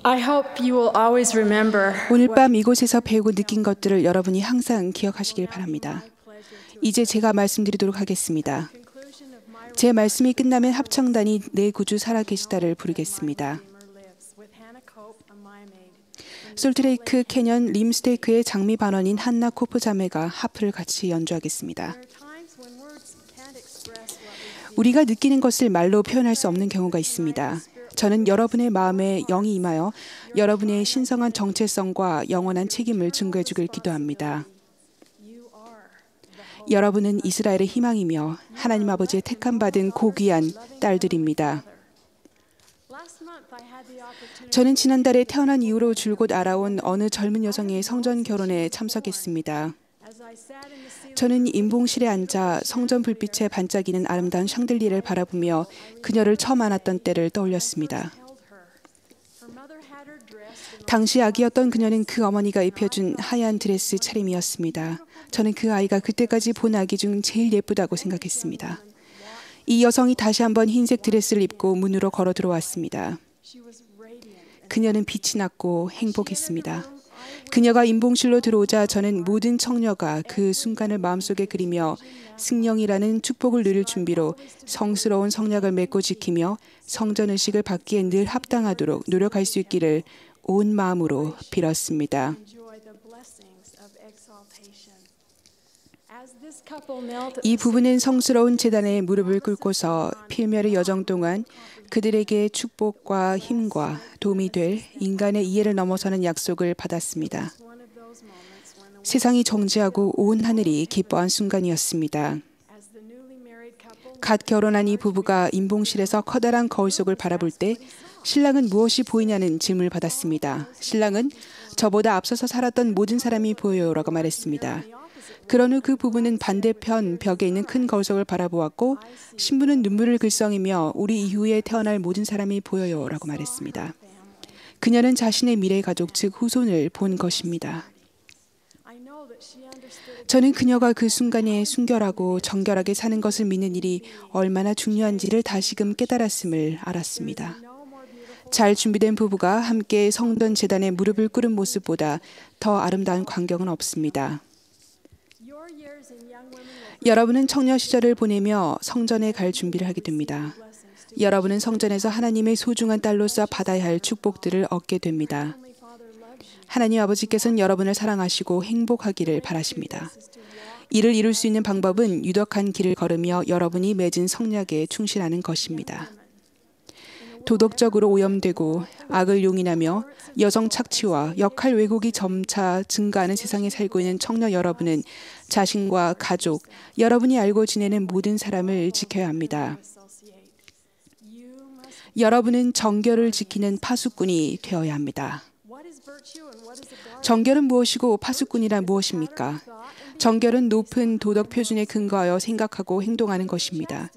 I hope you will always remember. 오늘 밤 이곳에서 배우고 느낀 것들을 여러분이 항상 기억하시길 바랍니다. 이제 제가 말씀드리도록 하겠습니다. 제 말씀이 끝나면 합창단이 내 구주 살아계시다를 부르겠습니다. 솔트레이크 캐년 림스테이크의 장미 반원인 한나 코프 자매가 하프를 같이 연주하겠습니다. 우리가 느끼는 것을 말로 표현할 수 없는 경우가 있습니다. 저는 여러분의 마음에 영이 임하여 여러분의 신성한 정체성과 영원한 책임을 증거해 주길 기도합니다. 여러분은 이스라엘의 희망이며 하나님 아버지의 택함받은 고귀한 딸들입니다. 저는 지난달에 태어난 이후로 줄곧 알아온 어느 젊은 여성의 성전 결혼에 참석했습니다. 저는 임봉실에 앉아 성전 불빛에 반짝이는 아름다운 샹들리에를 바라보며 그녀를 처음 안았던 때를 떠올렸습니다. 당시 아기였던 그녀는 그 어머니가 입혀준 하얀 드레스 차림이었습니다. 저는 그 아이가 그때까지 본 아기 중 제일 예쁘다고 생각했습니다. 이 여성이 다시 한번 흰색 드레스를 입고 문으로 걸어 들어왔습니다. 그녀는 빛이 났고 행복했습니다. 그녀가 임봉실로 들어오자 저는 모든 청녀가 그 순간을 마음속에 그리며 승령이라는 축복을 누릴 준비로 성스러운 성약을 맺고 지키며 성전 의식을 받기에 늘 합당하도록 노력할 수 있기를 온 마음으로 빌었습니다. 이 부부는 성스러운 제단에 무릎을 꿇고서 필멸의 여정 동안 그들에게 축복과 힘과 도움이 될 인간의 이해를 넘어서는 약속을 받았습니다. 세상이 정지하고 온 하늘이 기뻐한 순간이었습니다. 갓 결혼한 이 부부가 임봉실에서 커다란 거울 속을 바라볼 때 신랑은 무엇이 보이냐는 질문을 받았습니다. 신랑은 저보다 앞서서 살았던 모든 사람이 보여요라고 말했습니다. 그런 후 그 부부는 반대편 벽에 있는 큰 거울 속을 바라보았고 신부는 눈물을 글썽이며 우리 이후에 태어날 모든 사람이 보여요라고 말했습니다. 그녀는 자신의 미래 가족 즉 후손을 본 것입니다. 저는 그녀가 그 순간에 순결하고 정결하게 사는 것을 믿는 일이 얼마나 중요한지를 다시금 깨달았음을 알았습니다. 잘 준비된 부부가 함께 성전 제단에 무릎을 꿇은 모습보다 더 아름다운 광경은 없습니다. 여러분은 청년 시절을 보내며 성전에 갈 준비를 하게 됩니다. 여러분은 성전에서 하나님의 소중한 딸로서 받아야 할 축복들을 얻게 됩니다. 하나님 아버지께서는 여러분을 사랑하시고 행복하기를 바라십니다. 이를 이룰 수 있는 방법은 유덕한 길을 걸으며 여러분이 맺은 성약에 충실하는 것입니다. 도덕적으로 오염되고 악을 용인하며 여성 착취와 역할 왜곡이 점차 증가하는 세상에 살고 있는 청년 여러분은 자신과 가족, 여러분이 알고 지내는 모든 사람을 지켜야 합니다. 여러분은 정결을 지키는 파수꾼이 되어야 합니다. 정결은 무엇이고 파수꾼이란 무엇입니까? 정결은 높은 도덕 표준에 근거하여 생각하고 행동하는 것입니다.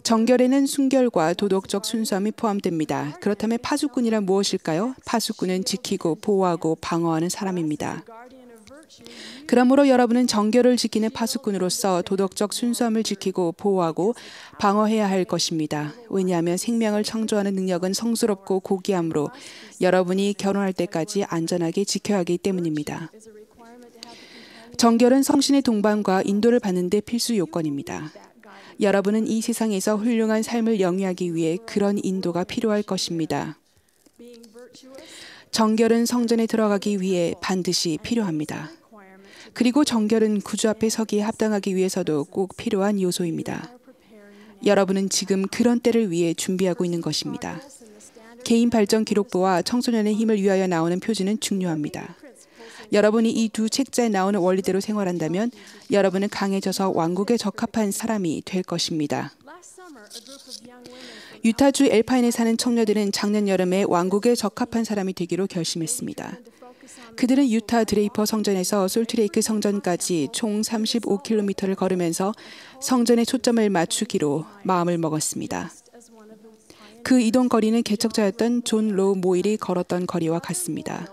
정결에는 순결과 도덕적 순수함이 포함됩니다. 그렇다면 파수꾼이란 무엇일까요? 파수꾼은 지키고 보호하고 방어하는 사람입니다. 그러므로 여러분은 정결을 지키는 파수꾼으로서 도덕적 순수함을 지키고 보호하고 방어해야 할 것입니다. 왜냐하면 생명을 창조하는 능력은 성스럽고 고귀함으로 여러분이 결혼할 때까지 안전하게 지켜야 하기 때문입니다. 정결은 성신의 동반과 인도를 받는 데 필수 요건입니다. 여러분은 이 세상에서 훌륭한 삶을 영위하기 위해 그런 인도가 필요할 것입니다. 정결은 성전에 들어가기 위해 반드시 필요합니다. 그리고 정결은 구주 앞에 서기에 합당하기 위해서도 꼭 필요한 요소입니다. 여러분은 지금 그런 때를 위해 준비하고 있는 것입니다. 개인 발전 기록부와 청소년의 힘을 위하여 나오는 표지는 중요합니다. 여러분이 이 두 책자에 나오는 원리대로 생활한다면 여러분은 강해져서 왕국에 적합한 사람이 될 것입니다. 유타주 엘파인에 사는 청년들은 작년 여름에 왕국에 적합한 사람이 되기로 결심했습니다. 그들은 유타 드레이퍼 성전에서 솔트레이크 성전까지 총 35km를 걸으면서 성전에 초점을 맞추기로 마음을 먹었습니다. 그 이동 거리는 개척자였던 존 로우 모일이 걸었던 거리와 같습니다.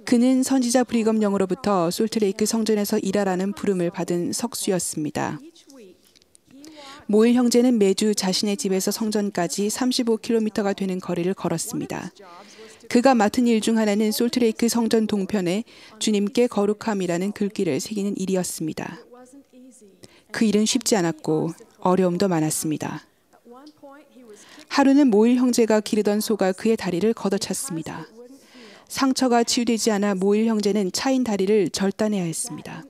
그는 선지자 브리검 영으로부터 솔트레이크 성전에서 일하라는 부름을 받은 석수였습니다. 모일 형제는 매주 자신의 집에서 성전까지 35km가 되는 거리를 걸었습니다. 그가 맡은 일 중 하나는 솔트레이크 성전 동편에 주님께 거룩함이라는 글귀를 새기는 일이었습니다. 그 일은 쉽지 않았고 어려움도 많았습니다. 하루는 모일 형제가 기르던 소가 그의 다리를 걷어찼습니다. 상처가 치유되지 않아 모일 형제는 차인 다리를 절단해야 했습니다.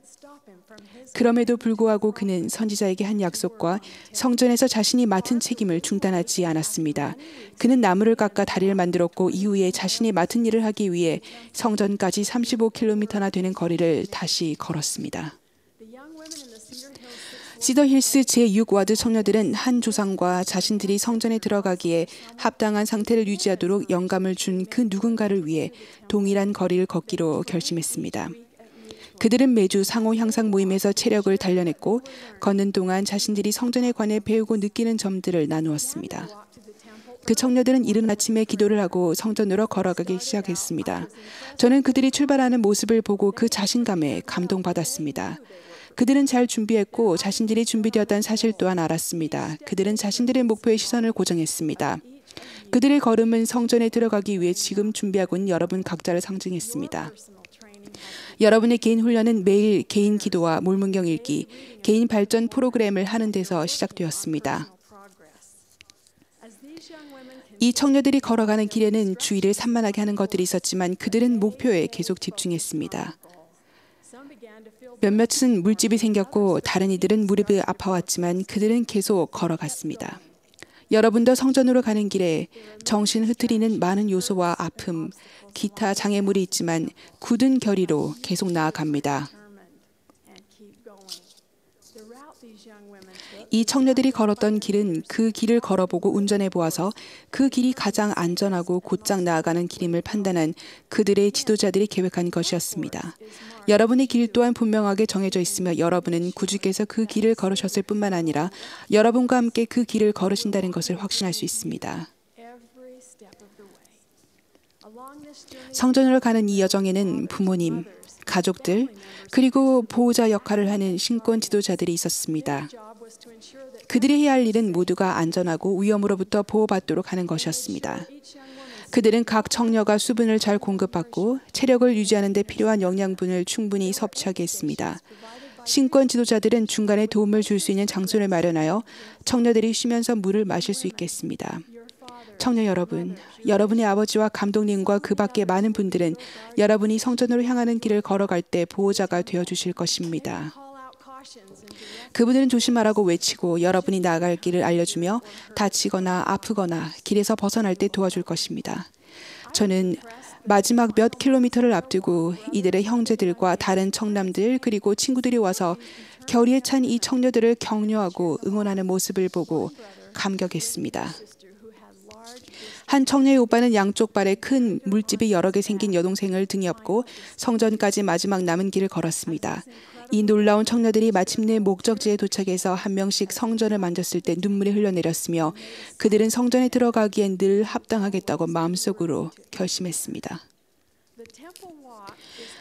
그럼에도 불구하고 그는 선지자에게 한 약속과 성전에서 자신이 맡은 책임을 중단하지 않았습니다. 그는 나무를 깎아 다리를 만들었고 이후에 자신이 맡은 일을 하기 위해 성전까지 35km나 되는 거리를 다시 걸었습니다. 시더힐스 제6와드 청년들은 한 조상과 자신들이 성전에 들어가기에 합당한 상태를 유지하도록 영감을 준 그 누군가를 위해 동일한 거리를 걷기로 결심했습니다. 그들은 매주 상호 향상 모임에서 체력을 단련했고 걷는 동안 자신들이 성전에 관해 배우고 느끼는 점들을 나누었습니다. 그 청년들은 이른 아침에 기도를 하고 성전으로 걸어가기 시작했습니다. 저는 그들이 출발하는 모습을 보고 그 자신감에 감동받았습니다. 그들은 잘 준비했고 자신들이 준비되었다는 사실 또한 알았습니다. 그들은 자신들의 목표에 시선을 고정했습니다. 그들의 걸음은 성전에 들어가기 위해 지금 준비하고 있는 여러분 각자를 상징했습니다. 여러분의 개인 훈련은 매일 개인 기도와 몰문경 읽기, 개인 발전 프로그램을 하는 데서 시작되었습니다. 이 청년들이 걸어가는 길에는 주의를 산만하게 하는 것들이 있었지만 그들은 목표에 계속 집중했습니다. 몇몇은 물집이 생겼고 다른 이들은 무릎이 아파왔지만 그들은 계속 걸어갔습니다. 여러분도 성전으로 가는 길에 정신 흐트리는 많은 요소와 아픔, 기타 장애물이 있지만 굳은 결의로 계속 나아갑니다. 이 청년들이 걸었던 길은 그 길을 걸어보고 운전해 보아서 그 길이 가장 안전하고 곧장 나아가는 길임을 판단한 그들의 지도자들이 계획한 것이었습니다. 여러분의 길 또한 분명하게 정해져 있으며 여러분은 구주께서 그 길을 걸으셨을 뿐만 아니라 여러분과 함께 그 길을 걸으신다는 것을 확신할 수 있습니다. 성전으로 가는 이 여정에는 부모님, 가족들, 그리고 보호자 역할을 하는 신권 지도자들이 있었습니다. 그들이 해야 할 일은 모두가 안전하고 위험으로부터 보호받도록 하는 것이었습니다. 그들은 각 청녀가 수분을 잘 공급받고 체력을 유지하는 데 필요한 영양분을 충분히 섭취하게 했습니다. 신권 지도자들은 중간에 도움을 줄 수 있는 장소를 마련하여 청녀들이 쉬면서 물을 마실 수 있게 했습니다. 청년 여러분, 여러분의 아버지와 감독님과 그 밖의 많은 분들은 여러분이 성전으로 향하는 길을 걸어갈 때 보호자가 되어주실 것입니다. 그분들은 조심하라고 외치고 여러분이 나아갈 길을 알려주며 다치거나 아프거나 길에서 벗어날 때 도와줄 것입니다. 저는 마지막 몇 킬로미터를 앞두고 이들의 형제들과 다른 청남들 그리고 친구들이 와서 결의에 찬 이 청녀들을 격려하고 응원하는 모습을 보고 감격했습니다. 한 청녀의 오빠는 양쪽 발에 큰 물집이 여러 개 생긴 여동생을 등에 업고 성전까지 마지막 남은 길을 걸었습니다. 이 놀라운 청녀들이 마침내 목적지에 도착해서 한 명씩 성전을 만졌을 때 눈물이 흘러내렸으며 그들은 성전에 들어가기엔 늘 합당하겠다고 마음속으로 결심했습니다.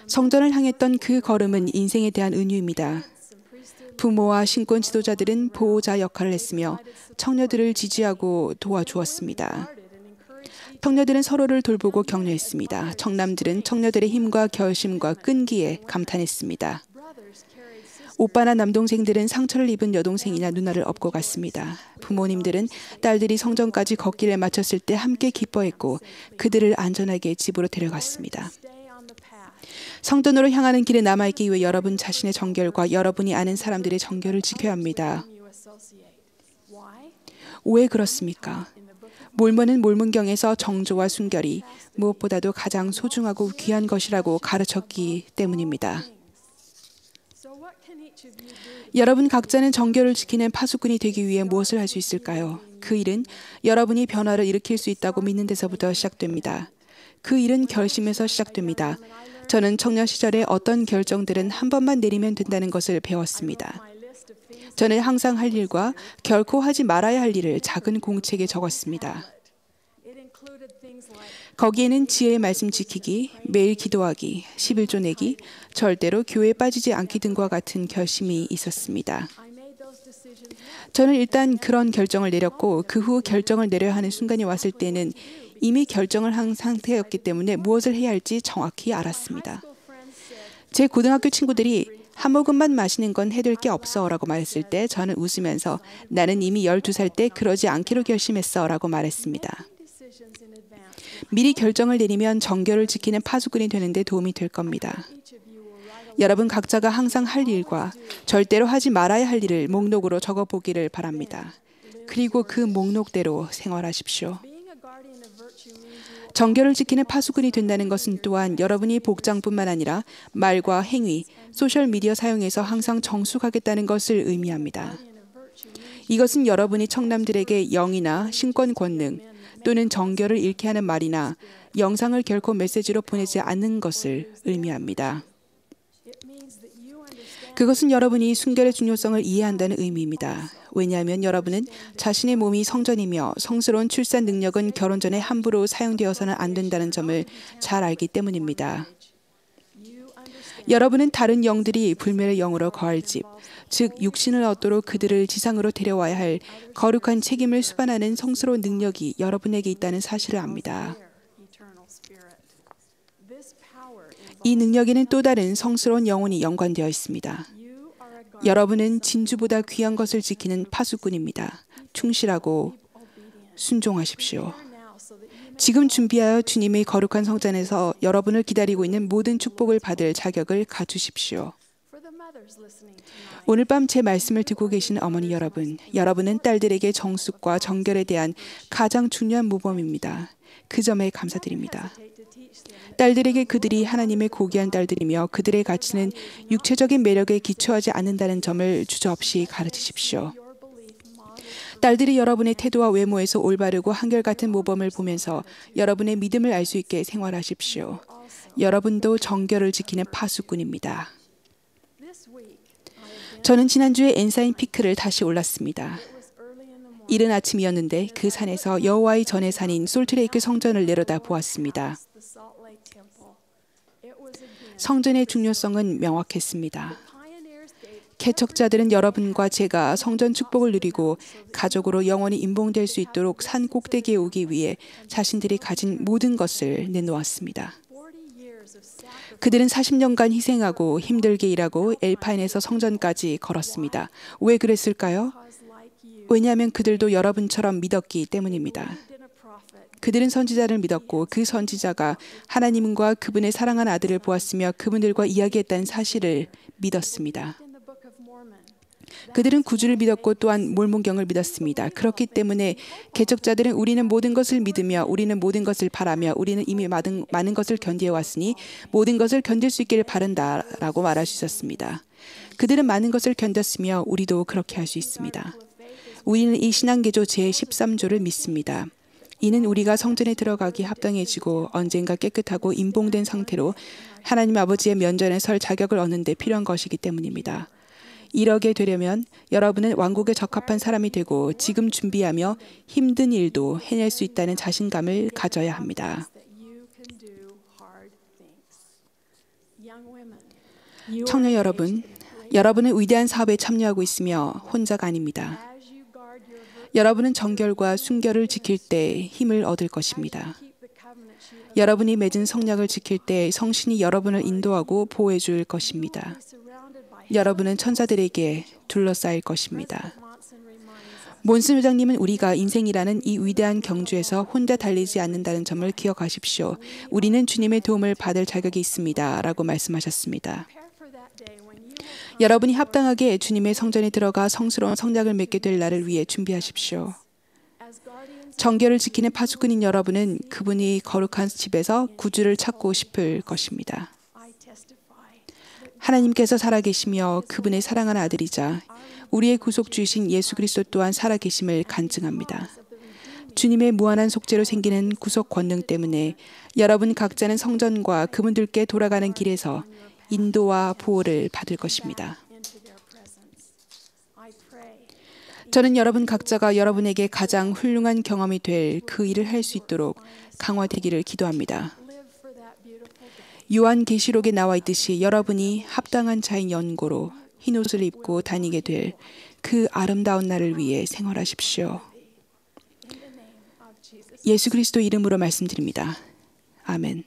성전을 향했던 그 걸음은 인생에 대한 은유입니다. 부모와 신권 지도자들은 보호자 역할을 했으며 청녀들을 지지하고 도와주었습니다. 청녀들은 서로를 돌보고 격려했습니다. 청남들은 청녀들의 힘과 결심과 끈기에 감탄했습니다. 오빠나 남동생들은 상처를 입은 여동생이나 누나를 업고 갔습니다. 부모님들은 딸들이 성전까지 걷기를 마쳤을 때 함께 기뻐했고 그들을 안전하게 집으로 데려갔습니다. 성전으로 향하는 길에 남아있기 위해 여러분 자신의 정결과 여러분이 아는 사람들의 정결을 지켜야 합니다. 왜 그렇습니까? 몰몬은 몰문경에서 정조와 순결이 무엇보다도 가장 소중하고 귀한 것이라고 가르쳤기 때문입니다. 여러분 각자는 정결을 지키는 파수꾼이 되기 위해 무엇을 할 수 있을까요? 그 일은 여러분이 변화를 일으킬 수 있다고 믿는 데서부터 시작됩니다. 그 일은 결심에서 시작됩니다. 저는 청년 시절에 어떤 결정들은 한 번만 내리면 된다는 것을 배웠습니다. 저는 항상 할 일과 결코 하지 말아야 할 일을 작은 공책에 적었습니다. 거기에는 지혜의 말씀 지키기, 매일 기도하기, 11조 내기, 절대로 교회에 빠지지 않기 등과 같은 결심이 있었습니다. 저는 일단 그런 결정을 내렸고 그 후 결정을 내려야 하는 순간이 왔을 때는 이미 결정을 한 상태였기 때문에 무엇을 해야 할지 정확히 알았습니다. 제 고등학교 친구들이 한 모금만 마시는 건 해될 게 없어 라고 말했을 때 저는 웃으면서 나는 이미 12살 때 그러지 않기로 결심했어 라고 말했습니다. 미리 결정을 내리면 정결을 지키는 파수꾼이 되는 데 도움이 될 겁니다. 여러분 각자가 항상 할 일과 절대로 하지 말아야 할 일을 목록으로 적어보기를 바랍니다. 그리고 그 목록대로 생활하십시오. 정결을 지키는 파수꾼이 된다는 것은 또한 여러분이 복장뿐만 아니라 말과 행위, 소셜미디어 사용에서 항상 정숙하겠다는 것을 의미합니다. 이것은 여러분이 청남들에게 영이나 신권 권능 또는 정결을 잃게 하는 말이나 영상을 결코 메시지로 보내지 않는 것을 의미합니다. 그것은 여러분이 순결의 중요성을 이해한다는 의미입니다. 왜냐하면 여러분은 자신의 몸이 성전이며 성스러운 출산 능력은 결혼 전에 함부로 사용되어서는 안 된다는 점을 잘 알기 때문입니다. 여러분은 다른 영들이 불멸의 영으로 거할 집, 즉 육신을 얻도록 그들을 지상으로 데려와야 할 거룩한 책임을 수반하는 성스러운 능력이 여러분에게 있다는 사실을 압니다. 이 능력에는 또 다른 성스러운 영혼이 연관되어 있습니다. 여러분은 진주보다 귀한 것을 지키는 파수꾼입니다. 충실하고 순종하십시오. 지금 준비하여 주님의 거룩한 성전에서 여러분을 기다리고 있는 모든 축복을 받을 자격을 갖추십시오. 오늘 밤 제 말씀을 듣고 계신 어머니 여러분, 여러분은 딸들에게 정숙과 정결에 대한 가장 중요한 모범입니다. 그 점에 감사드립니다. 딸들에게 그들이 하나님의 고귀한 딸들이며 그들의 가치는 육체적인 매력에 기초하지 않는다는 점을 주저없이 가르치십시오. 딸들이 여러분의 태도와 외모에서 올바르고 한결같은 모범을 보면서 여러분의 믿음을 알 수 있게 생활하십시오. 여러분도 정결을 지키는 파수꾼입니다. 저는 지난주에 엔사인 피크를 다시 올랐습니다. 이른 아침이었는데 그 산에서 여호와의 전의 산인 솔트레이크 성전을 내려다 보았습니다. 성전의 중요성은 명확했습니다. 개척자들은 여러분과 제가 성전 축복을 누리고 가족으로 영원히 임봉될 수 있도록 산 꼭대기에 오기 위해 자신들이 가진 모든 것을 내놓았습니다. 그들은 40년간 희생하고 힘들게 일하고 엘파인에서 성전까지 걸었습니다. 왜 그랬을까요? 왜냐하면 그들도 여러분처럼 믿었기 때문입니다. 그들은 선지자를 믿었고 그 선지자가 하나님과 그분의 사랑한 아들을 보았으며 그분들과 이야기했다는 사실을 믿었습니다. 그들은 구주를 믿었고 또한 몰몬경을 믿었습니다. 그렇기 때문에 개척자들은 우리는 모든 것을 믿으며 우리는 모든 것을 바라며 우리는 이미 많은 것을 견디해 왔으니 모든 것을 견딜 수 있기를 바란다라고 말할 수 있었습니다. 그들은 많은 것을 견뎠으며 우리도 그렇게 할 수 있습니다. 우리는 이 신앙개조 제13조를 믿습니다. 이는 우리가 성전에 들어가기 합당해지고 언젠가 깨끗하고 임봉된 상태로 하나님 아버지의 면전에 설 자격을 얻는 데 필요한 것이기 때문입니다. 이러게 되려면 여러분은 왕국에 적합한 사람이 되고 지금 준비하며 힘든 일도 해낼 수 있다는 자신감을 가져야 합니다. 청년 여러분, 여러분은 위대한 사업에 참여하고 있으며 혼자가 아닙니다. 여러분은 정결과 순결을 지킬 때 힘을 얻을 것입니다. 여러분이 맺은 성약을 지킬 때 성신이 여러분을 인도하고 보호해 줄 것입니다. 여러분은 천사들에게 둘러싸일 것입니다. 몬슨 회장님은 우리가 인생이라는 이 위대한 경주에서 혼자 달리지 않는다는 점을 기억하십시오. 우리는 주님의 도움을 받을 자격이 있습니다. 라고 말씀하셨습니다. 여러분이 합당하게 주님의 성전에 들어가 성스러운 성약을 맺게 될 날을 위해 준비하십시오. 정결을 지키는 파수꾼인 여러분은 그분이 거룩한 집에서 구주를 찾고 싶을 것입니다. 하나님께서 살아계시며 그분의 사랑하는 아들이자 우리의 구속주이신 예수 그리스도 또한 살아계심을 간증합니다. 주님의 무한한 속죄로 생기는 구속 권능 때문에 여러분 각자는 성전과 그분들께 돌아가는 길에서 인도와 보호를 받을 것입니다. 저는 여러분 각자가 여러분에게 가장 훌륭한 경험이 될 그 일을 할 수 있도록 강화되기를 기도합니다. 요한계시록에 나와 있듯이 여러분이 합당한 자인 연고로 흰옷을 입고 다니게 될 그 아름다운 날을 위해 생활하십시오. 예수 그리스도 이름으로 말씀드립니다. 아멘.